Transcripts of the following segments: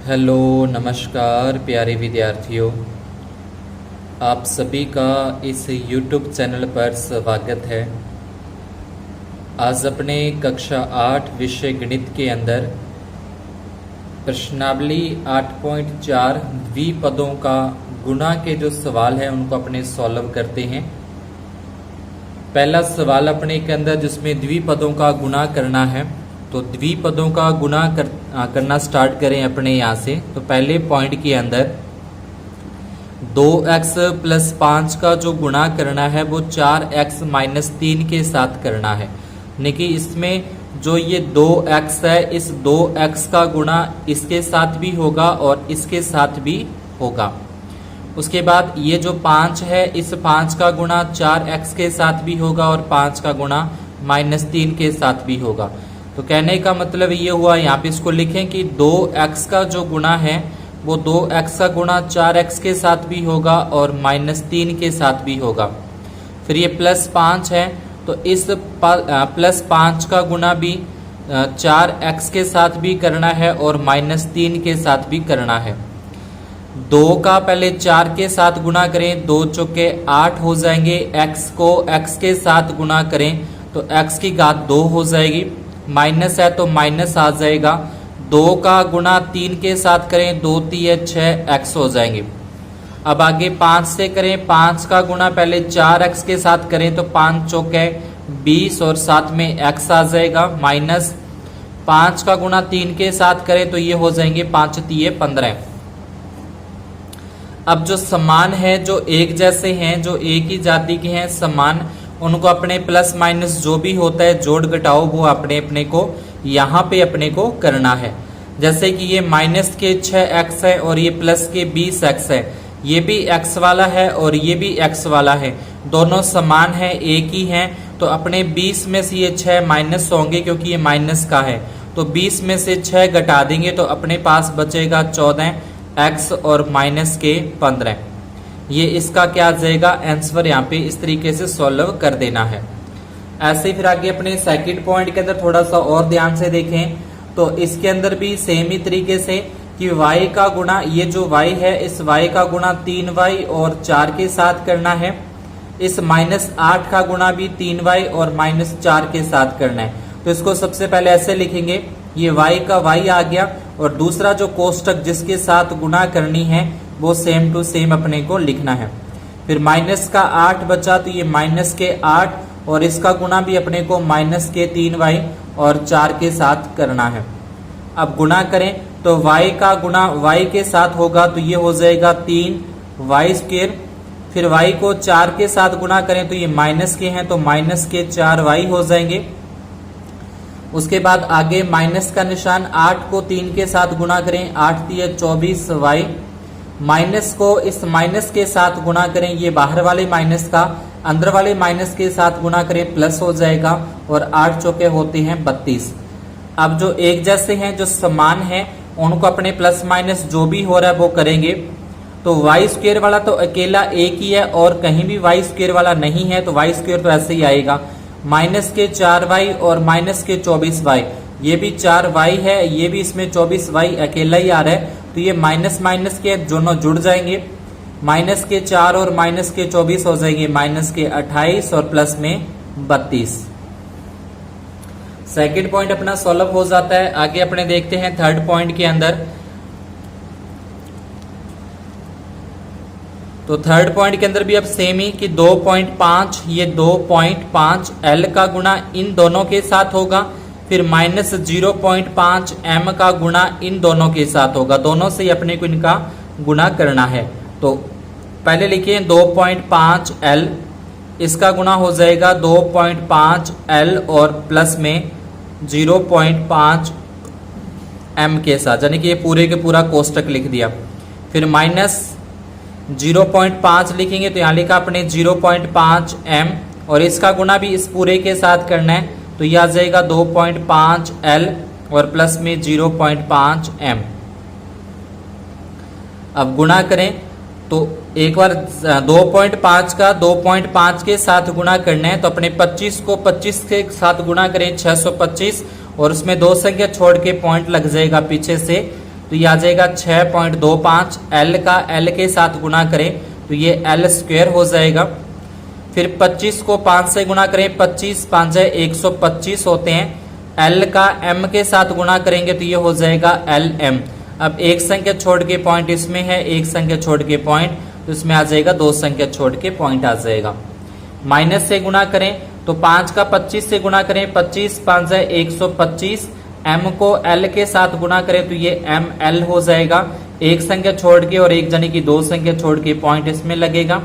Hello नमस्कार प्यारे विद्यार्थियों, आप सभी का इस YouTube चैनल पर स्वागत है। आज अपने कक्षा 8 विषय गणित के अंदर प्रश्नावली 8.4 द्विपदों का गुणा के जो सवाल है उनको अपने सॉल्व करते हैं। पहला सवाल अपने के अंदर जिसमें द्विपदों का गुणा करना है, तो द्विपदों का गुणा करना स्टार्ट करें अपने यहाँ से। तो पहले पॉइंट के अंदर 2x + 5 का जो गुणा करना है वो 4x - 3 के साथ करना है। यानी कि इसमें जो ये 2x है, इस 2x का गुणा इसके साथ भी होगा और इसके साथ भी होगा। उसके बाद ये जो 5 है, इस 5 का गुणा 4x के साथ भी होगा और 5 का गुणा -3 के साथ भी होगा। तो कहने का मतलब ये हुआ, यहाँ पे इसको लिखें कि 2x का जो गुणा है वो 2x का गुणा 4x के साथ भी होगा और -3 के साथ भी होगा। फिर ये +5 है, तो इस +5 का गुणा भी 4x के साथ भी करना है और -3 के साथ भी करना है। 2 का पहले 4 के साथ गुणा करें, 2 चौके 8 हो जाएंगे। x को x के साथ गुणा करें तो x की घात 2 हो जाएगी। माइनस है तो माइनस आ जाएगा। 2 का गुणा 3 के साथ करें, 2 3 6x हो जाएंगे। अब आगे 5 से करें, 5 का गुणा पहले 4x के साथ करें तो 5 चौके 20 और साथ में x आ जाएगा। माइनस 5 का गुणा 3 के साथ करें तो ये हो जाएंगे 5 3 15। अब जो समान है, जो एक जैसे हैं, जो एक ही जाति के हैं, समान, उनको अपने प्लस माइनस जो भी होता है जोड़ घटाओ वो अपने को यहाँ पे अपने को करना है। जैसे कि ये माइनस के 6x है और ये प्लस के 20x है। ये भी x वाला है और ये भी x वाला है, दोनों समान है, एक ही हैं। तो अपने 20 में से ये 6 माइनस होंगे क्योंकि ये माइनस का है, तो 20 में से 6 घटा देंगे तो अपने पास बचेगा 14x और माइनस के 15। ये इसका क्या आ जाएगा आंसर। यहाँ पे इस तरीके से सॉल्व कर देना है। ऐसे ही फिर आगे अपने सेकंड पॉइंट के अंदर थोड़ा सा और ध्यान से देखें, तो इसके अंदर भी सेम ही तरीके से कि y का गुणा, ये जो y है इस y का गुणा 3y और 4 के साथ करना है। इस -8 का गुणा भी 3y और -4 के साथ करना है। तो इसको सबसे पहले ऐसे लिखेंगे, ये y का y आ गया और दूसरा जो कोष्टक जिसके साथ गुणा करनी है वो सेम टू सेम अपने को लिखना है। फिर माइनस का 8 बचा तो ये माइनस के 8 और इसका गुणा भी अपने को माइनस के 3y और 4 के साथ करना है। अब गुणा करें तो y का गुणा y के साथ होगा तो ये हो जाएगा 3y²। फिर y को 4 के साथ गुणा करें तो ये माइनस के हैं तो माइनस के 4y हो जाएंगे। उसके बाद आगे माइनस का निशान, 8 को 3 के साथ गुणा करें, 8 3 24y। माइनस को इस माइनस के साथ गुणा करें, ये बाहर वाले माइनस का अंदर वाले माइनस के साथ गुणा करें, प्लस हो जाएगा और 8 चौके होते हैं 32। अब जो एक जैसे हैं, जो समान हैं, उनको अपने प्लस माइनस जो भी हो रहा है वो करेंगे। तो y² वाला तो अकेला एक ही है और कहीं भी y² वाला नहीं है, तो y² तो ऐसे ही आएगा। माइनस के 4y और माइनस के 24y, ये भी 4y है, ये भी इसमें 24y अकेला ही आ रहा है, तो ये माइनस माइनस के दोनों जुड़ जाएंगे। माइनस के 4 और माइनस के 24 हो जाएंगे माइनस के 28 और प्लस में 32। सेकंड पॉइंट अपना सॉल्व हो जाता है। आगे अपने देखते हैं थर्ड पॉइंट के अंदर। तो थर्ड पॉइंट के अंदर भी अब सेम ही कि 2.5, ये 2.5 L का गुणा इन दोनों के साथ होगा। फिर -0.5 m का गुणा इन दोनों के साथ होगा। दोनों से अपने को इनका गुणा करना है। तो पहले लिखिए 2.5 L, इसका गुणा हो जाएगा 2.5 L और प्लस में 0.5 m के साथ, यानी कि ये पूरे के पूरा कोष्टक लिख दिया। फिर -0.5 लिखेंगे तो यहाँ लिखा अपने 0.5 m और इसका गुणा भी इस पूरे के साथ करना है, तो यह आ जाएगा 2.5 L और प्लस में 0.5 m। अब गुणा करें तो एक बार 2.5 का 2.5 के साथ गुणा करना है, तो अपने 25 को 25 के साथ गुणा करें 625 और उसमें 2 संख्या छोड़ के पॉइंट लग जाएगा पीछे से, तो तो ये आ जाएगा 6.25। एल का एल के साथ गुना करें तो ये एल स्क्वायर हो जाएगा। फिर 25 को 5 से गुना करें, 25 5 125 होते हैं। एल का एम के साथ गुना करेंगे तो ये हो जाएगा एल एम। अब एक संख्या छोड़ के पॉइंट इसमें है, एक संख्या छोड़ के पॉइंट, तो इसमें आ जाएगा 2 संख्या छोड़ के पॉइंट आ जाएगा। माइनस से गुना करें तो 5 का 25 से गुना करें, 25 5 125। एम को एल के साथ गुना करें तो ये एम एल हो जाएगा। एक संख्या छोड़ के और एक जनी की 2 संख्या छोड़ के पॉइंट इसमें लगेगा।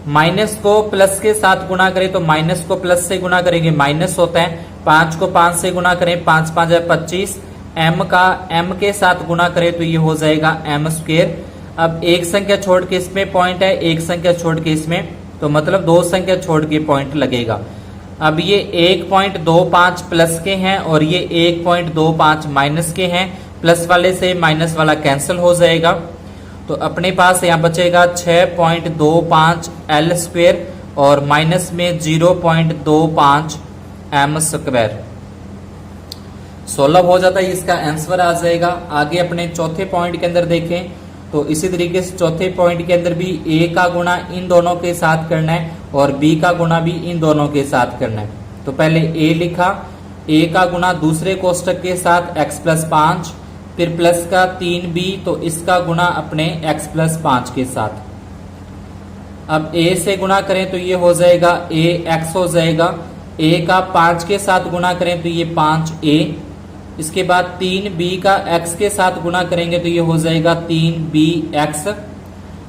माइनस को प्लस के साथ गुना करें तो माइनस को प्लस से गुना करेंगे माइनस होता है। 5 को 5 से गुना करें, 5 5 25। एम का एम के साथ गुना करें तो ये हो जाएगा एम स्क्वायर। अब एक संख्या छोड़ के इसमें पॉइंट है, एक संख्या छोड़ के इसमें, तो मतलब 2 संख्या छोड़ के पॉइंट लगेगा। अब ये 1.25 प्लस के हैं और ये 1.25 माइनस के हैं। प्लस वाले से माइनस वाला कैंसिल हो जाएगा, तो अपने पास यहाँ बचेगा 6.25 एल स्क्वायर और माइनस में 0.25 एम स्क्वायर। सोल्व हो जाता है, इसका आंसर आ जाएगा। आगे अपने चौथे पॉइंट के अंदर देखें तो इसी तरीके से चौथे पॉइंट के अंदर भी ए का गुणा इन दोनों के साथ करना है और बी का गुणा भी इन दोनों के साथ करना है। तो पहले ए लिखा, ए का गुणा दूसरे कोष्टक के साथ x प्लस 5, फिर प्लस का 3b, तो इसका गुणा अपने x प्लस 5 के साथ। अब a से गुणा करें तो ये हो जाएगा ax हो जाएगा। a का 5 के साथ गुणा करें तो ये 5a। इसके बाद 3b का x के साथ गुणा करेंगे तो ये हो जाएगा 3bx।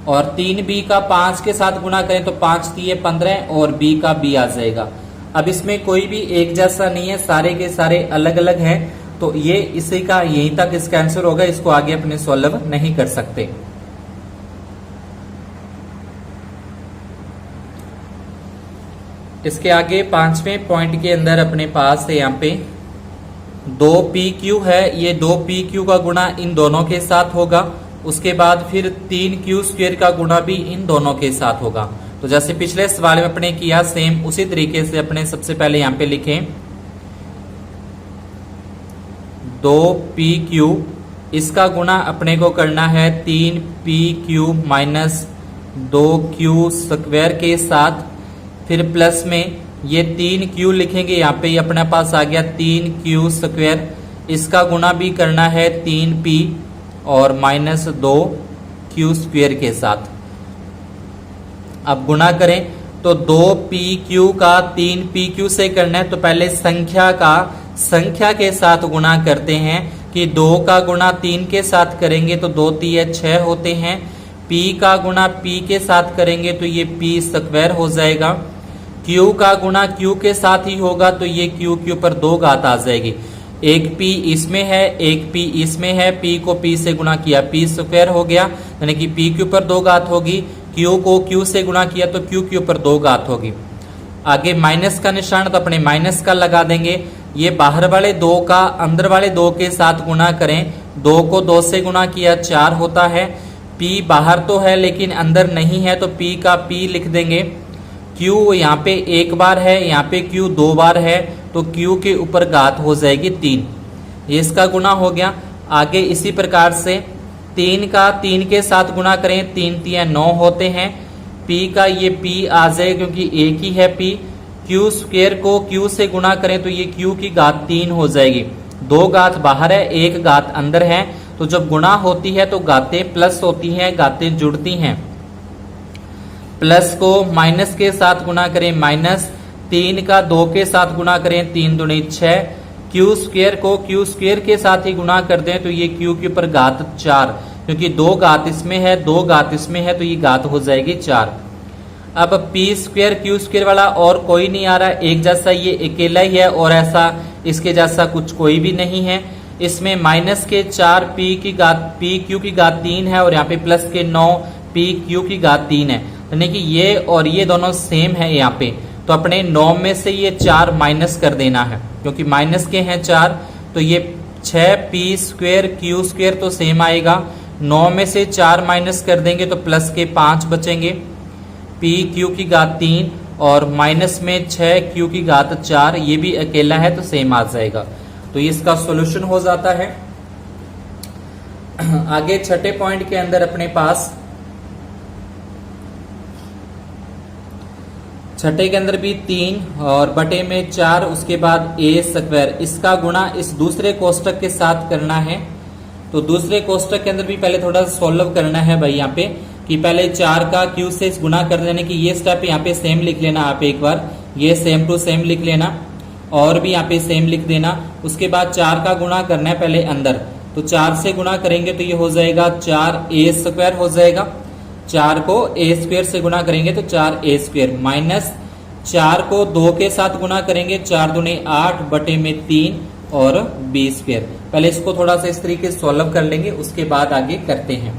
और 3b का 5 के साथ गुणा करें तो 5 3 15 और b का b आ जाएगा। अब इसमें कोई भी एक जैसा नहीं है, सारे के सारे अलग अलग हैं, तो ये इसी का यहीं तक इसका आंसर होगा। इसको आगे अपने सॉल्व नहीं कर सकते। इसके आगे 5वें पॉइंट के अंदर अपने पास है यहाँ पे 2pq है। ये 2pq का गुणा इन दोनों के साथ होगा। उसके बाद फिर 3q स्क्वायर का गुणा भी इन दोनों के साथ होगा। तो जैसे पिछले सवाल में अपने किया सेम उसी तरीके से अपने सबसे पहले यहाँ पे लिखें 2pq, इसका गुणा अपने को करना है 3pq माइनस 2q स्क्वायर के साथ। फिर प्लस में ये 3q लिखेंगे, यहाँ पे अपने पास आ गया 3q स्क्वायर। इसका गुणा भी करना है 3p और माइनस 2q स्क्वायर के साथ। अब गुणा करें तो 2pq का 3pq से करना है, तो पहले संख्या के साथ गुणा करते हैं कि 2 का गुणा 3 के साथ करेंगे तो 2 3 6 होते हैं। p का गुणा p के साथ करेंगे तो ये p स्क्वायर हो जाएगा। q का गुणा q के साथ ही होगा तो ये q के ऊपर 2 घात आ जाएगी। एक p इसमें है, एक p इसमें है, p को p से गुणा किया p स्क्वायर हो गया, यानी कि p के ऊपर 2 घात होगी। q को q से गुणा किया तो q के ऊपर 2 घात होगी। आगे माइनस का निशान, तो अपने माइनस का लगा देंगे। ये बाहर वाले 2 का अंदर वाले 2 के साथ गुणा करें, 2 को 2 से गुणा किया 4 होता है। p बाहर तो है लेकिन अंदर नहीं है, तो p का p लिख देंगे। q यहाँ पे एक बार है, यहाँ पे q 2 बार है, तो q के ऊपर घात हो जाएगी 3। ये इसका गुणा हो गया। आगे इसी प्रकार से 3 का 3 के साथ गुणा करें, 3 3 9 होते हैं। p का ये p आ जाए क्योंकि एक ही है p। q स्क्वायर को q से गुणा करें तो ये q की घात 3 हो जाएगी। 2 घात बाहर है, 1 घात अंदर है, तो जब गुणा होती है तो घातें प्लस होती हैं, घातें जुड़ती हैं। प्लस को माइनस के साथ गुणा करें माइनस, 3 का 2 के साथ गुणा करें 3 दूनी 6। q स्क्वायर को q स्क्वायर के साथ ही गुणा कर दें तो ये q के ऊपर घात 4, क्योंकि 2 घात इसमें है 2 घात इसमें है, तो ये घात हो जाएगी 4। अब p स्क्वायर q स्क्वायर वाला और कोई नहीं आ रहा, एक जैसा ये अकेला ही है और ऐसा इसके जैसा कुछ कोई भी नहीं है। इसमें माइनस के 4 p की घात p q की घात 3 है और यहाँ पे प्लस के 9 p q की घात 3 है, यानी कि ये और ये दोनों सेम है यहाँ पे। तो अपने 9 में से ये 4 माइनस कर देना है, क्योंकि माइनस के हैं 4, तो ये 6p स्क्वायर q स्क्वायर तो सेम आएगा। 9 में से 4 माइनस कर देंगे तो प्लस के 5 बचेंगे, p q की घात 3 और माइनस में 6q की घात 4, ये भी अकेला है तो सेम आ जाएगा। तो इसका सॉल्यूशन हो जाता है। आगे छठे पॉइंट के अंदर अपने पास छठे के अंदर भी 3 और बटे में 4, उसके बाद ए स्क्वायर, इसका गुणा इस दूसरे कोष्टक के साथ करना है। तो दूसरे कोष्टक के अंदर भी पहले थोड़ा सॉल्व करना है भाई यहाँ पे, कि पहले 4 का क्यू से गुणा कर देने की ये स्टेप यहाँ पे सेम लिख लेना आप एक बार, ये सेम टू सेम लिख लेना और भी यहाँ पे सेम लिख देना। उसके बाद 4 का गुणा करना है पहले अंदर, तो 4 से गुणा करेंगे तो ये हो जाएगा 4a स्क्वायर हो जाएगा। 4 को a स्क्वायर से गुणा करेंगे तो 4a स्क्वायर, माइनस 4 को 2 के साथ गुणा करेंगे, 4 दूनी 8 बटे में 3 और b स्क्वायर। पहले इसको थोड़ा सा इस तरीके से सॉल्व कर लेंगे, उसके बाद आगे करते हैं।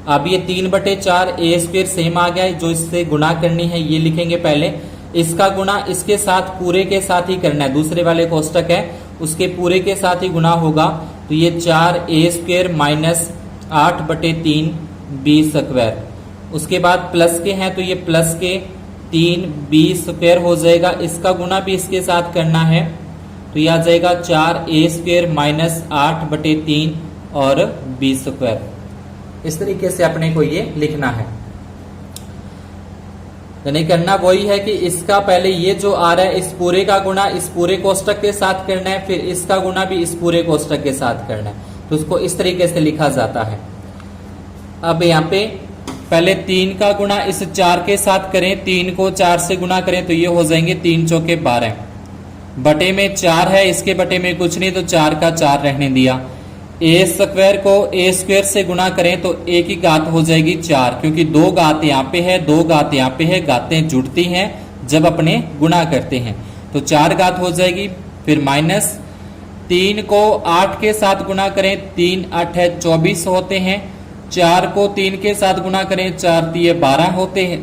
अब ये 3 बटे 4 a स्क्वायर सेम आ गया, जो इससे गुणा करनी है ये लिखेंगे पहले। इसका गुणा इसके साथ पूरे के साथ ही करना है, दूसरे वाले कोष्टक है उसके पूरे के साथ ही गुणा होगा। तो ये 4a स्क्वायर माइनस 8 बटे 3 b स्क्वायर। उसके बाद प्लस के हैं तो ये प्लस के 3b स्क्वायर हो जाएगा, इसका गुणा भी इसके साथ करना है तो ये आ जाएगा 4a स्क्वायर माइनस 8 बटे 3 और b स्क्वायर। इस तरीके से अपने को ये लिखना है। यानी करना वही है कि इसका पहले ये जो आ रहा है इस पूरे का गुणा इस पूरे कोष्टक के साथ करना है, फिर इसका गुणा भी इस पूरे कोष्टक के साथ करना है, तो उसको इस तरीके से लिखा जाता है। अब यहाँ पे पहले 3 का गुणा इस 4 के साथ करें, 3 को 4 से गुणा करें तो ये हो जाएंगे 3 चौके 12, बटे में 4 है, इसके बटे में कुछ नहीं तो 4 का 4 रहने दिया। a स्क्वायर को a स्क्वायर से गुणा करें तो a की घात हो जाएगी 4, क्योंकि 2 घात यहाँ पे है 2 घात यहाँ पे है, घातें जुड़ती हैं जब अपने गुणा करते हैं, तो 4 घात हो जाएगी। फिर माइनस 3 को 8 के साथ गुणा करें, 3 8 है 24 होते हैं, 4 को 3 के साथ गुणा करें, 4 3 12 होते हैं।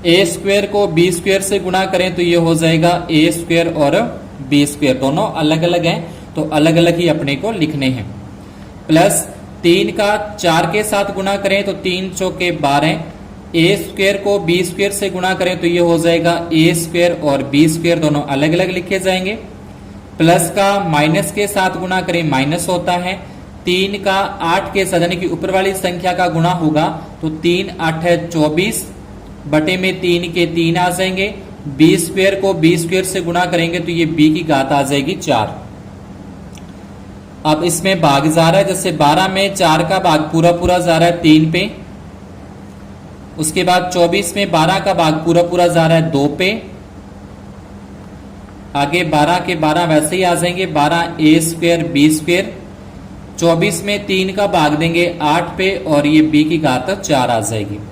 a स्क्वायर को b स्क्वायर से गुणा करें तो ये हो जाएगा a स्क्वायर और b स्क्वायर, दोनों अलग अलग हैं तो अलग अलग ही अपने को लिखने हैं। प्लस 3 का 4 के साथ गुणा करें तो 3 चौके 12, a स्क्वायर को b स्क्वायर से गुणा करें तो ये हो जाएगा a स्क्वायर और b स्क्वायर, दोनों अलग अलग लिखे जाएंगे। प्लस का माइनस के साथ गुणा करें माइनस होता है, 3 का 8 के साथ यानी कि ऊपर वाली संख्या का गुणा होगा तो 3 8 है 24 बटे में 3 के 3 आ जाएंगे। b स्क्वायर को b स्क्वायर से गुणा करेंगे तो ये b की घात आ जाएगी 4। अब इसमें भाग जा रहा है, जैसे 12 में 4 का भाग पूरा पूरा जा रहा है 3 पे, उसके बाद 24 में 12 का भाग पूरा पूरा जा रहा है 2 पे, आगे 12 के 12 वैसे ही आ जाएंगे, 12 a स्क्वायर b स्क्वायर, 24 में 3 का भाग देंगे 8 पे और ये b की घात 4 आ जाएगी।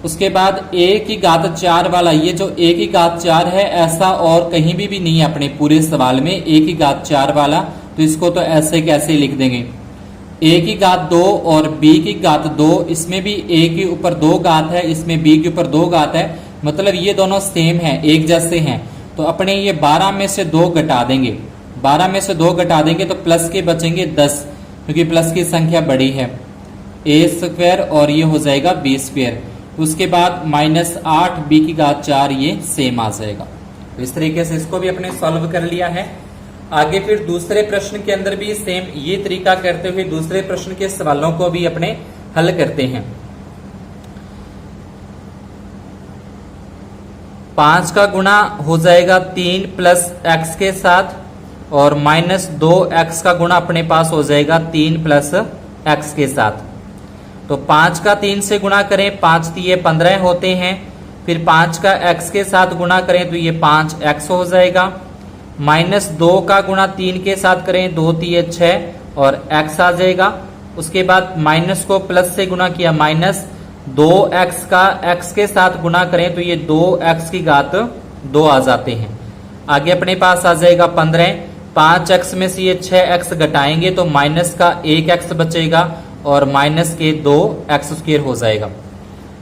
उसके बाद a की घात 4 वाला, ये जो a की घात 4 है ऐसा और कहीं भी नहीं है अपने पूरे सवाल में a की घात 4 वाला, तो इसको तो ऐसे कैसे लिख देंगे। a की घात 2 और b की घात 2, इसमें भी a के ऊपर 2 घात है, इसमें b के ऊपर 2 घात है, मतलब ये दोनों सेम है एक जैसे हैं, तो अपने ये 12 में से 2 घटा देंगे, 12 में से 2 घटा देंगे तो प्लस के बचेंगे 10, क्योंकि प्लस की संख्या बड़ी है, a स्क्वायर और ये हो जाएगा b स्क्वायर। उसके बाद माइनस 8 b की घात 4, ये सेम आ जाएगा। तो इस तरीके से इसको भी अपने सॉल्व कर लिया है। आगे फिर दूसरे प्रश्न के अंदर भी सेम ये तरीका करते हुए दूसरे प्रश्न के सवालों को भी अपने हल करते हैं। 5 का गुणा हो जाएगा 3 प्लस x के साथ और माइनस 2x का गुणा अपने पास हो जाएगा 3 प्लस x के साथ। तो 5 का 3 से गुणा करें, 5 3 15 होते हैं, फिर 5 का x के साथ गुणा करें तो ये 5x हो जाएगा। माइनस 2 का गुणा 3 के साथ करें, 2 3 6 और x आ जाएगा। उसके बाद माइनस को प्लस से गुणा किया, माइनस 2x का x के साथ गुणा करें तो ये 2x की घात 2 आ जाते हैं। आगे अपने पास आ जाएगा 15, 5x में से ये 6x घटाएंगे तो माइनस का 1x बचेगा और माइनस के 2x स्क्वायर हो जाएगा।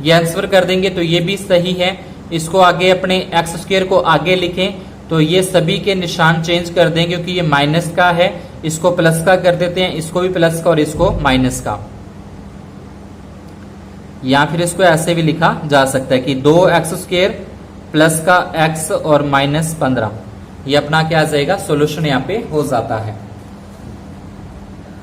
ये आंसर कर देंगे तो ये भी सही है। इसको आगे अपने x स्क्वायर को आगे लिखें तो ये सभी के निशान चेंज कर दें, क्योंकि ये माइनस का है, इसको प्लस का कर देते हैं, इसको भी प्लस का और इसको माइनस का। या फिर इसको ऐसे भी लिखा जा सकता है कि 2x स्क्वायर प्लस का x और माइनस 15, ये अपना क्या आ जाएगा, सोल्यूशन यहाँ पे हो जाता है।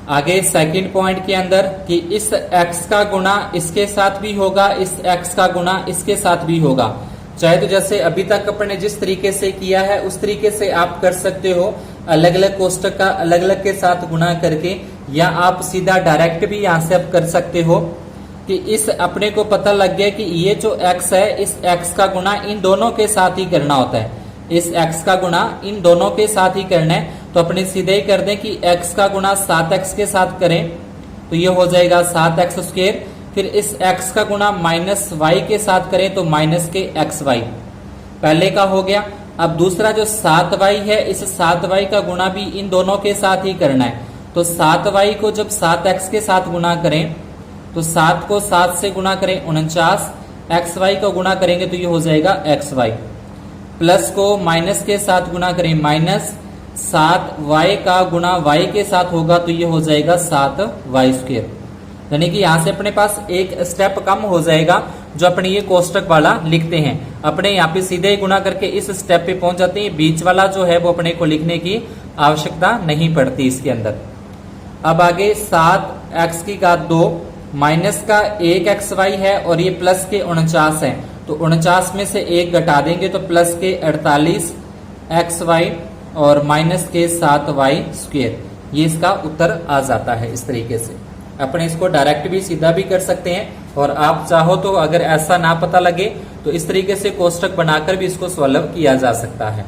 आगे सेकंड पॉइंट के अंदर कि इस x का गुणा इसके साथ भी होगा, इस x का गुणा इसके साथ भी होगा। चाहे तो जैसे अभी तक अपने जिस तरीके से किया है उस तरीके से आप कर सकते हो, अलग अलग कोष्टक का अलग अलग के साथ गुणा करके, या आप सीधा डायरेक्ट भी यहां से आप कर सकते हो कि इस अपने को पता लग गया कि ये जो x है इस x का गुणा इन दोनों के साथ ही करना होता है, इस x का गुणा इन दोनों के साथ ही करना है। तो अपने सीधे ही कर दें कि x का गुणा 7x के साथ करें तो ये हो जाएगा 7x स्क्वायर, फिर इस x का गुणा माइनस y के साथ करें तो माइनस के xy, पहले का हो गया। अब दूसरा जो 7y है इस 7y का गुणा भी इन दोनों के साथ ही करना है। तो 7y को जब 7x के साथ गुणा करें तो 7 को 7 से गुणा करें 49, xy को गुणा करेंगे तो ये हो जाएगा xy, प्लस को माइनस के साथ गुणा करें माइनस 7y का गुणा y के साथ होगा तो ये हो जाएगा 7y स्क्वायर। यानी कि यहां से अपने पास एक स्टेप कम हो जाएगा जो अपने ये कोष्टक वाला लिखते हैं, अपने यहाँ पे सीधे ही गुणा करके इस स्टेप पे पहुंच जाते हैं। बीच वाला जो है वो अपने को लिखने की आवश्यकता नहीं पड़ती इसके अंदर। अब आगे 7x की घात 2 माइनस का 1xy है और ये प्लस के 49 है, तो 49 में से 1 घटा देंगे तो प्लस के 48xy और माइनस के 7y स्क्वायर, ये इसका उत्तर आ जाता है। इस तरीके से अपने इसको डायरेक्ट भी सीधा भी कर सकते हैं, और आप चाहो तो अगर ऐसा ना पता लगे तो इस तरीके से कोष्टक बनाकर भी इसको सॉल्व किया जा सकता है।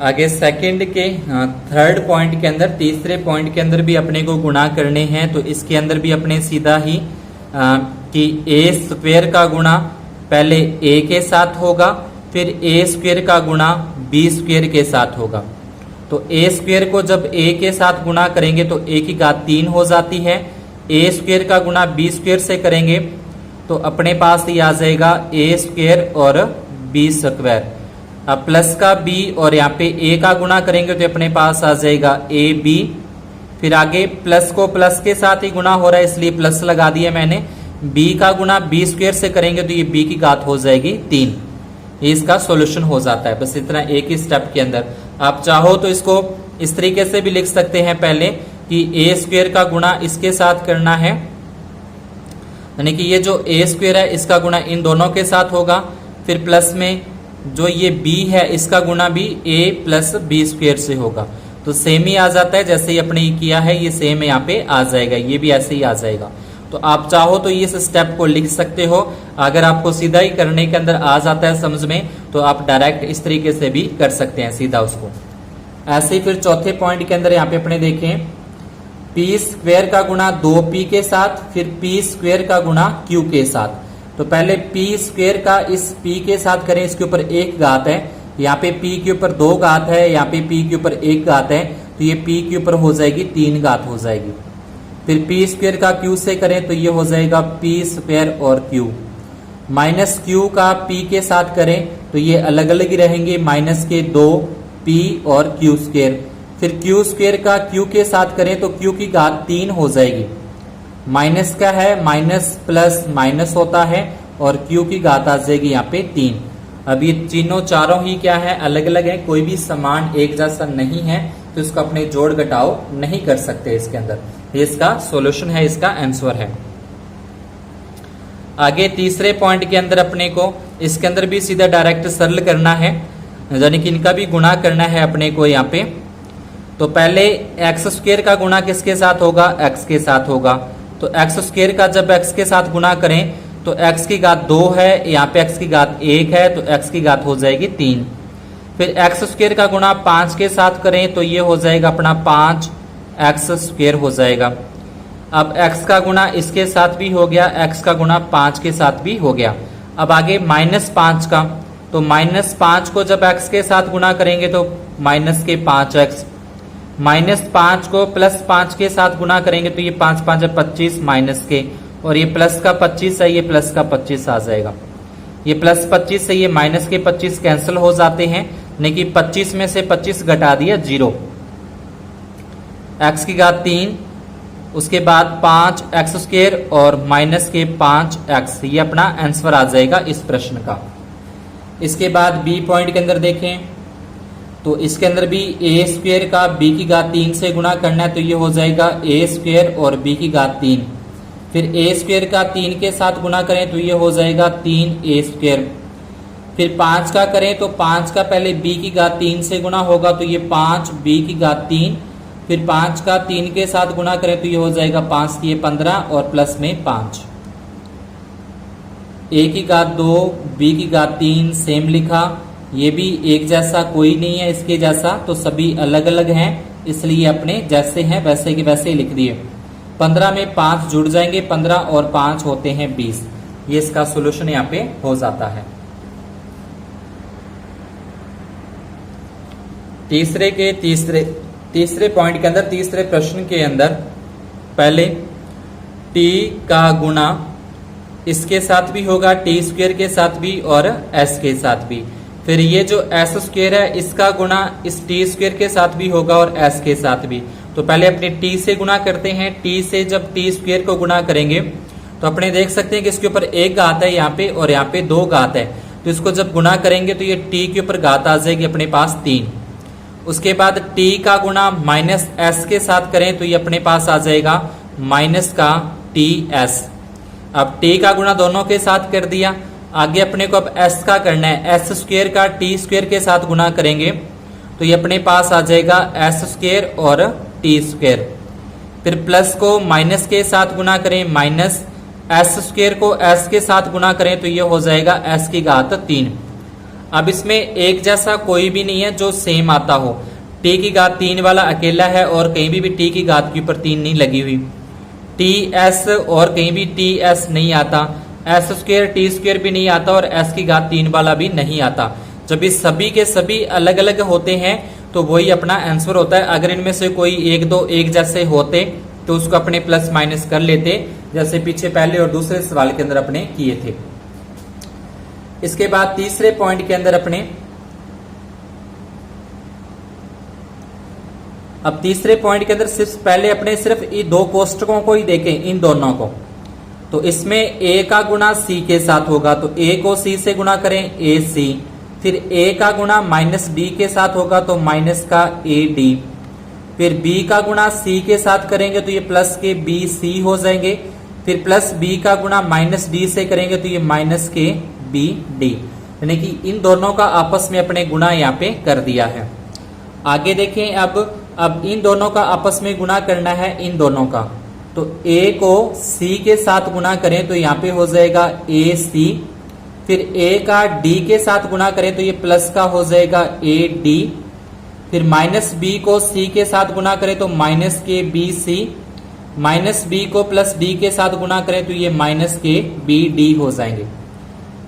आगे सेकंड के थर्ड पॉइंट के अंदर, तीसरे पॉइंट के अंदर भी अपने को गुणा करने हैं। तो इसके अंदर भी अपने सीधा ही कि ए स्क्वायर का गुणा पहले ए के साथ होगा, फिर ए स्क्वायर का गुणा बी स्क्वायर के साथ होगा। तो ए स्क्वायर को जब ए के साथ गुणा करेंगे तो ए की घात 3 हो जाती है, ए स्क्वायर का गुणा बी स्क्वायर से करेंगे तो अपने पास ही आ जाएगा ए स्क्वायर और बी स्क्वायर। अब प्लस का बी और यहाँ पे ए का गुणा करेंगे तो अपने पास आ जाएगा ए बी, फिर आगे प्लस को प्लस के साथ ही गुणा हो रहा है इसलिए प्लस लगा दिया मैंने। बी का गुणा बी स्क्वायर से करेंगे तो ये बी की घात हो जाएगी 3, ये इसका सॉल्यूशन हो जाता है। बस इतना एक ही स्टेप के अंदर। आप चाहो तो इसको इस तरीके से भी लिख सकते हैं पहले कि ए स्क्वायर का गुणा इसके साथ करना है, यानी कि ये जो ए स्क्वायर है इसका गुणा इन दोनों के साथ होगा, फिर प्लस में जो ये b है इसका गुणा भी a प्लस बी स्क्वायर से होगा। तो सेम ही आ जाता है, जैसे ही अपने ये किया है ये सेम यहाँ पे आ जाएगा, ये भी ऐसे ही आ जाएगा। तो आप चाहो तो इस स्टेप को लिख सकते हो, अगर आपको सीधा ही करने के अंदर आ जाता है समझ में तो आप डायरेक्ट इस तरीके से भी कर सकते हैं सीधा उसको। ऐसे ही फिर चौथे पॉइंट के अंदर यहाँ पे अपने देखें पी स्क्वायर का गुणा 2p के साथ, फिर पी स्क्वायर का गुणा q के साथ। तो पहले p स्क्वायर का इस p के साथ करें, इसके ऊपर 1 घात है, यहाँ पे p के ऊपर 2 घात है, यहाँ पे p के ऊपर 1 घात है, तो ये p के ऊपर हो जाएगी 3 घात हो जाएगी। फिर p स्क्वायर का q से करें तो ये हो जाएगा p स्क्वायर और q, माइनस q का p के साथ करें तो ये अलग अलग ही रहेंगे, माइनस के 2p और q स्क्वायर। फिर q स्क्वायर का q के साथ करें तो q की घात 3 हो जाएगी, माइनस का है माइनस प्लस माइनस होता है और q की घात आ जाएगी यहाँ पे 3। अब ये तीनों चारों ही क्या है अलग अलग है, कोई भी समान एक जैसा नहीं है, तो इसको अपने जोड़ घटाव नहीं कर सकते इसके अंदर। ये इसका सॉल्यूशन है, इसका आंसर है। आगे तीसरे पॉइंट के अंदर अपने को इसके अंदर भी सीधा डायरेक्ट सरल करना है, यानी कि इनका भी गुणा करना है अपने को यहाँ पे। तो पहले एक्स स्क्वायर का गुणा किसके साथ होगा, एक्स के साथ होगा। तो एक्स स्क्वायर का जब एक्स के साथ गुणा करें तो एक्स की घात 2 है, यहाँ पे एक्स की घात 1 है, तो एक्स की घात हो जाएगी 3। फिर एक्स स्क्वायर का गुणा 5 के साथ करें तो ये हो जाएगा अपना 5 एक्स स्क्वायर हो जाएगा। अब x का गुणा इसके साथ भी हो गया, x का गुणा 5 के साथ भी हो गया। अब आगे -5 का, तो -5 को जब x के साथ गुणा करेंगे तो माइनस के 5x, -5 को +5 के साथ गुणा करेंगे तो ये 5 5 25 माइनस के, और ये प्लस का 25 है, ये प्लस का 25 आ जाएगा। ये प्लस 25 से ये माइनस के 25 कैंसिल हो जाते हैं, यानी कि 25 में से 25 घटा दिया 0, x की घात 3, उसके बाद 5 एक्स स्क्वायर और माइनस के 5x, ये अपना आंसर आ जाएगा इस प्रश्न का। इसके बाद बी पॉइंट के अंदर देखें तो इसके अंदर भी ए स्क्वायर का बी की घात 3 से गुणा करना है, तो ये हो जाएगा ए स्क्वायर और बी की घात 3। फिर ए स्क्वायर का 3 के साथ गुणा करें तो ये हो जाएगा 3 ए स्क्वायर। फिर 5 का करें तो 5 का पहले बी की घात 3 से गुणा होगा, तो ये 5 बी की घात 3। फिर 5 का 3 के साथ गुणा करें तो ये हो जाएगा 5 की 15 और प्लस में 5। ए की घात 2 बी की घात 3 सेम लिखा, ये भी एक जैसा कोई नहीं है इसके जैसा, तो सभी अलग अलग हैं, इसलिए अपने जैसे हैं वैसे के वैसे ही लिख दिए। 15 में 5 जुड़ जाएंगे, 15 और 5 होते हैं 20। ये इसका सोल्यूशन यहाँ पे हो जाता है। तीसरे पॉइंट के अंदर, तीसरे प्रश्न के अंदर पहले t का गुणा इसके साथ भी होगा, टी स्क्वायर के साथ भी और s के साथ भी। फिर ये जो एस स्क्वायर है इसका गुणा इस टी स्क्वायर के साथ भी होगा और एस के साथ भी। तो पहले अपने टी से गुणा करते हैं। टी से जब टी स्क्वायर को गुणा करेंगे तो अपने देख सकते हैं कि इसके ऊपर एक घात है यहाँ पे और यहाँ पे 2 घात है, तो इसको जब गुणा करेंगे तो ये टी के ऊपर घात आ जाएगी अपने पास 3। उसके बाद टी का गुणा माइनस एस के साथ करें तो ये अपने पास आ जाएगा माइनस का टी एस। अब टी का गुणा दोनों के साथ कर दिया, आगे अपने को अब s का करना है। एस स्क्वायर का टी स्क्वायर के साथ गुणा करेंगे तो ये अपने पास आ जाएगा एस स्क्वायर और टी स्क्वायर। फिर प्लस को माइनस के साथ गुणा करें, माइनस एस स्क्वायर को s के साथ गुणा करें तो ये हो जाएगा s की घात 3। अब इसमें एक जैसा कोई भी नहीं है जो सेम आता हो। t की घात 3 वाला अकेला है और कहीं भी t की घात के ऊपर 3 नहीं लगी हुई। टी एस और कहीं भी टी एस नहीं आता, एस स्क्वायर टी स्क्वायर भी नहीं आता और एस की घात 3 वाला भी नहीं आता। जब इस सभी के सभी अलग अलग होते हैं तो वही अपना आंसर होता है। अगर इनमें से कोई एक दो एक जैसे होते तो उसको अपने प्लस माइनस कर लेते, जैसे पीछे पहले और दूसरे सवाल के अंदर अपने किए थे। इसके बाद तीसरे पॉइंट के अंदर अपने अब तीसरे पॉइंट के अंदर सिर्फ पहले अपने सिर्फ इन 2 कोष्टकों को ही देखें, इन दोनों को। तो इसमें a का गुणा c के साथ होगा, तो a को c से गुणा करें ac। फिर a का गुणा माइनस d के साथ होगा तो माइनस का ad। फिर b का गुणा c के साथ करेंगे तो ये प्लस के bc हो जाएंगे। फिर प्लस b का गुणा माइनस d से करेंगे तो ये माइनस के bd, यानी कि इन दोनों का आपस में अपने गुणा यहाँ पे कर दिया है। आगे देखें, अब इन दोनों का आपस में गुणा करना है, इन दोनों का। तो a को c के साथ गुणा करें तो यहाँ पे हो जाएगा ac। फिर a का d के साथ गुणा करें तो ये प्लस का हो जाएगा ad। फिर माइनस b को c के साथ गुणा करें तो माइनस के bc। माइनस b को प्लस d के साथ गुणा करें तो ये माइनस के bd हो जाएंगे।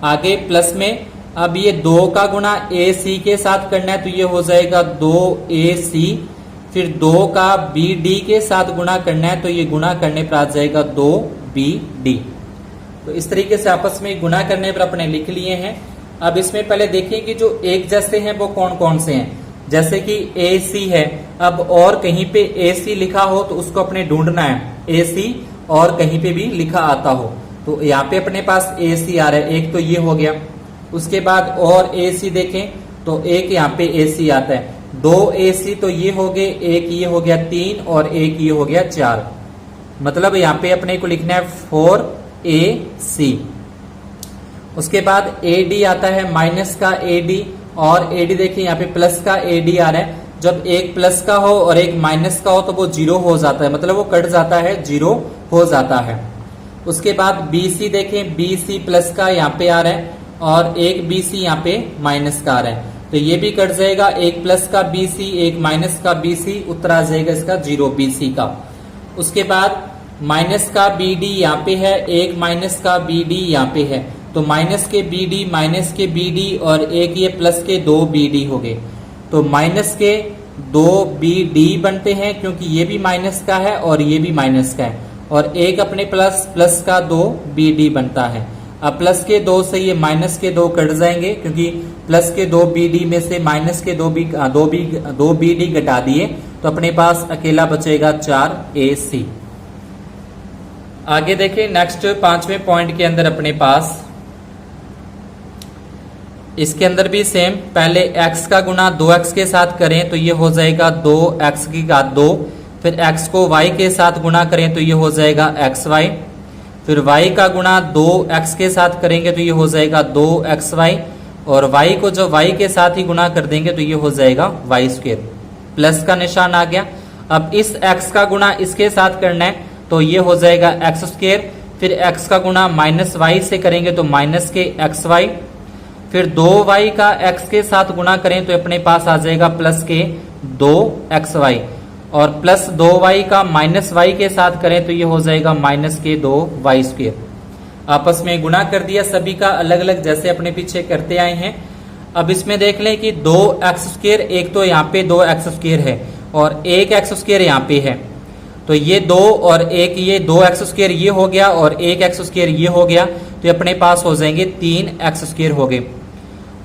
आगे प्लस में अब ये 2 का गुणा ac के साथ करना है तो ये हो जाएगा 2ac। फिर 2 का bd के साथ गुणा करना है तो ये गुणा करने पर आ जाएगा 2bd। तो इस तरीके से आपस में गुणा करने पर अपने लिख लिए हैं। अब इसमें पहले देखिए कि जो एक जैसे हैं वो कौन कौन से हैं। जैसे कि AC है, अब और कहीं पे AC लिखा हो तो उसको अपने ढूंढना है, AC और कहीं पे भी लिखा आता हो। तो यहाँ पे अपने पास AC आ रहा है, एक तो ये हो गया। उसके बाद और AC देखें तो एक यहाँ पे AC आता है, 2 AC तो ये हो गए, एक ये हो गया 3 और एक ये हो गया 4। मतलब यहाँ पे अपने को लिखना है 4AC। उसके बाद AD आता है, माइनस का AD, और AD देखिए यहाँ पे प्लस का AD आ रहा है। जब एक प्लस का हो और एक माइनस का हो तो वो 0 हो जाता है, मतलब वो कट जाता है, 0 हो जाता है। उसके बाद BC देखें, BC प्लस का यहाँ पे आ रहा है और एक BC यहाँ पे माइनस का आ रहा है, तो ये भी कट जाएगा। एक प्लस का BC एक माइनस का BC, उत्तर आ जाएगा इसका 0 BC का। उसके बाद माइनस का BD यहाँ पे है, एक माइनस का BD यहाँ पे है, तो माइनस के BD माइनस के BD और एक ये प्लस के 2 BD हो गए, तो माइनस के 2 BD बनते हैं क्योंकि ये भी माइनस का है और ये भी माइनस का है, और एक अपने प्लस का 2 BD बनता है। अब प्लस के 2 से ये माइनस के 2 कट जाएंगे क्योंकि प्लस के 2 BD में से माइनस के 2 BD घटा दिए, तो अपने पास अकेला बचेगा 4AC। आगे देखें नेक्स्ट 5वें पॉइंट के अंदर अपने पास इसके अंदर भी सेम, पहले x का गुणा 2x के साथ करें तो ये हो जाएगा 2x की घात 2, फिर x को y के साथ गुणा करें तो ये हो जाएगा xy, फिर y का गुणा 2x के साथ करेंगे तो ये हो जाएगा 2xy, और y को जो y के साथ ही गुणा कर देंगे तो ये हो जाएगा y स्क्वायर। प्लस का निशान आ गया। अब इस x का गुणा इसके साथ करना है तो ये हो जाएगा x स्क्वायर, फिर x का गुणा माइनस y से करेंगे तो माइनस के xy, फिर 2y का x के साथ गुणा करें तो अपने पास आ जाएगा प्लस के 2xy, और प्लस 2y का माइनस y के साथ करें तो ये हो जाएगा माइनस के 2y स्क्वायर। आपस में गुणा कर दिया सभी का अलग अलग, जैसे अपने पीछे करते आए हैं। अब इसमें देख लें कि 2x स्क्वायर, एक तो यहाँ पे 2x स्क्वायर है और एक x स्क्वायर यहाँ पे है, तो ये 2 और एक ये 2x स्क्वायर ये हो गया और एक x स्क्वायर ये हो गया, तो अपने पास हो जाएंगे 3x स्क्वायर हो गए।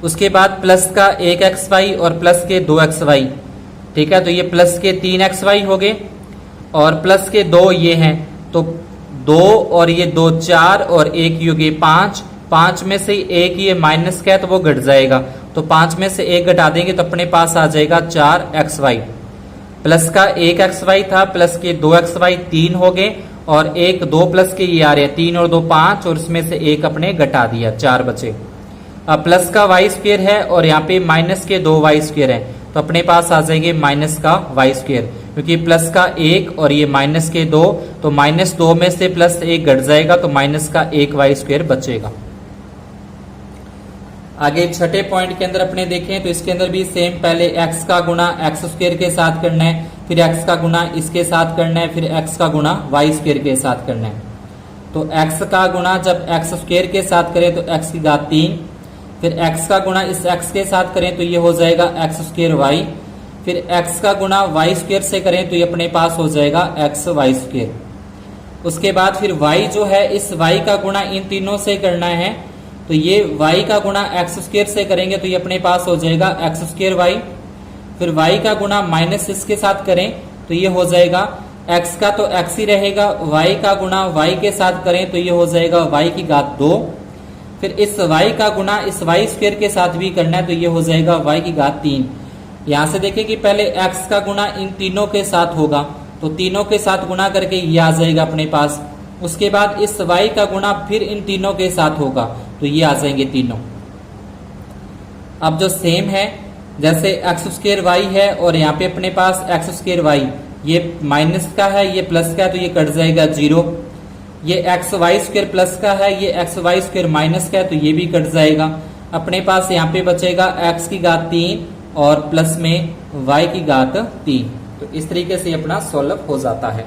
उसके बाद प्लस का 1xy और प्लस के 2xy, ठीक है, तो ये प्लस के 3xy हो गए, और प्लस के 2 ये हैं, तो 2 और ये 2 4 और एक ये गए 5, 5 में से एक ये माइनस का है तो वो घट जाएगा, तो 5 में से एक घटा देंगे तो अपने पास आ जाएगा 4xy। प्लस का 1xy था, प्लस के 2xy 3 हो गए, और एक 2 प्लस के ये आ रहे हैं 3 और 2 5, और इसमें से एक अपने घटा दिया 4 बचे। अब प्लस का y स्क्वायर है और यहाँ पे माइनस के 2y स्क्वायर है, तो अपने पास आ जाएंगे माइनस का y स्क्वायर, क्योंकि प्लस का 1 और ये माइनस के 2, तो माइनस 2 में से प्लस 1 घट जाएगा तो माइनस का 1y स्क्वायर बचेगा। आगे छठे पॉइंट के अंदर अपने देखें तो इसके अंदर भी सेम, पहले x का गुणा x स्क्वायर के साथ करना है, फिर x का गुणा इसके साथ करना है, फिर x का गुणा y स्क्वायर के साथ करना है। तो x का गुणा जब x स्क्वायर के साथ करें तो x की घात 3, फिर x का गुणा इस x के साथ करें तो ये हो जाएगा x स्क्वायर y, फिर x का गुणा y स्क्वायर से करें तो ये अपने पास हो जाएगा x y स्क्वायर। उसके बाद फिर y जो है इस y का गुणा इन तीनों से करना है, तो ये y का गुणा x स्क्वायर से करेंगे तो ये अपने पास हो जाएगा x स्क्वायर y, फिर y का गुणा माइनस इसके साथ करें तो ये हो जाएगा x का तो x ही रहेगा, y का गुणा y के साथ करें तो ये हो जाएगा y की घात 2, फिर इस y का गुणा इस y स्क्वायर के साथ भी करना है तो ये हो जाएगा y की घात 3। यहाँ से देखें कि पहले x का गुणा इन तीनों के साथ होगा, तो तीनों के साथ गुणा करके ये आ जाएगा अपने पास। उसके बाद इस y का गुणा फिर इन तीनों के साथ होगा तो ये आ जाएंगे तीनों। अब जो सेम है, जैसे x स्क्वायर y है और यहाँ पे अपने पास x स्क्वायर y, ये माइनस का है ये प्लस का है तो ये कट जाएगा 0, ये एक्स वाई स्क्वायर प्लस का है ये एक्स वाई स्क्वायर माइनस का है तो ये भी कट जाएगा। अपने पास यहाँ पे बचेगा x की घात 3 और प्लस में y की घात 3। तो इस तरीके से अपना सॉल्व हो जाता है।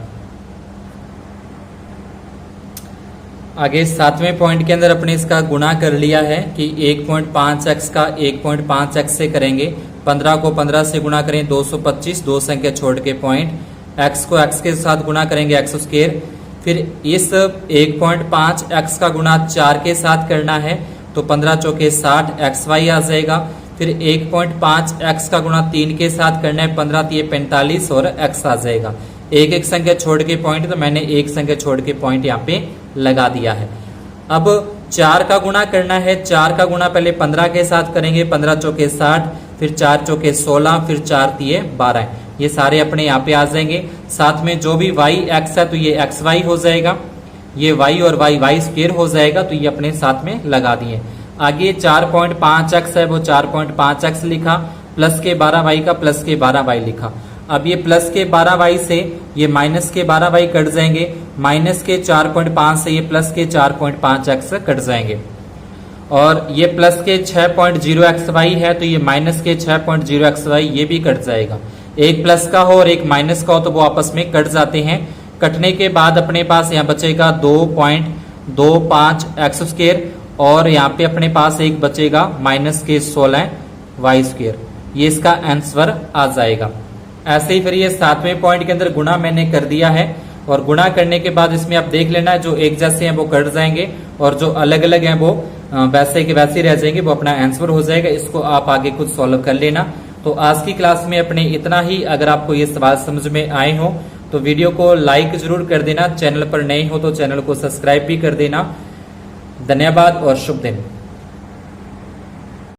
आगे सातवें पॉइंट के अंदर अपने इसका गुणा कर लिया है कि 1.5x का 1.5x से करेंगे, 15 को 15 से गुणा करें 225, 2 संख्या छोड़ के पॉइंट, x को x के साथ गुणा करेंगे x स्क्वायर, फिर इस 1.5x का गुणा 4 के साथ करना है तो 15 चौके 60 xy आ जाएगा। फिर 1.5x का गुणा 3 के साथ करना है, 15 तिये 45 और x आ जाएगा। एक एक संख्या छोड़ के पॉइंट, तो मैंने एक संख्या छोड़ के पॉइंट यहाँ पे लगा दिया है। अब 4 का गुणा करना है, 4 का गुणा पहले 15 के साथ करेंगे, 15 चौके 60, फिर 4 चौके 16, फिर 4 तिये 12, ये सारे अपने यहाँ पे आ जाएंगे। साथ में जो भी y x है तो ये एक्स वाई हो जाएगा, ये y और y y स्क्वायर हो जाएगा, तो ये अपने साथ में लगा दिए। आगे 4.5x है वो 4.5x लिखा, प्लस के 12y का प्लस के 12y लिखा। अब ये प्लस के 12y से ये माइनस के 12y कट जाएंगे, माइनस के 4.5 से ये प्लस के 4.5x कट जाएंगे, और ये प्लस के 6.0xy है तो ये माइनस के 6.0xy ये भी कट जाएगा। एक प्लस का हो और एक माइनस का हो तो वो आपस में कट जाते हैं। कटने के बाद अपने पास यहाँ बचेगा 2.25x स्क्वायर, और यहाँ पे अपने पास एक बचेगा माइनस के 16y स्क्वायर, ये इसका आंसर आ जाएगा। ऐसे ही फिर ये सातवें पॉइंट के अंदर गुणा मैंने कर दिया है, और गुणा करने के बाद इसमें आप देख लेना जो एक जैसे हैं वो कट जाएंगे और जो अलग अलग हैं वो वैसे के वैसे रह जाएंगे, वो अपना आंसर हो जाएगा। इसको आप आगे खुद सॉल्व कर लेना। तो आज की क्लास में अपने इतना ही। अगर आपको ये सवाल समझ में आए हो तो वीडियो को लाइक जरूर कर देना, चैनल पर नए हो तो चैनल को सब्सक्राइब भी कर देना। धन्यवाद और शुभ दिन।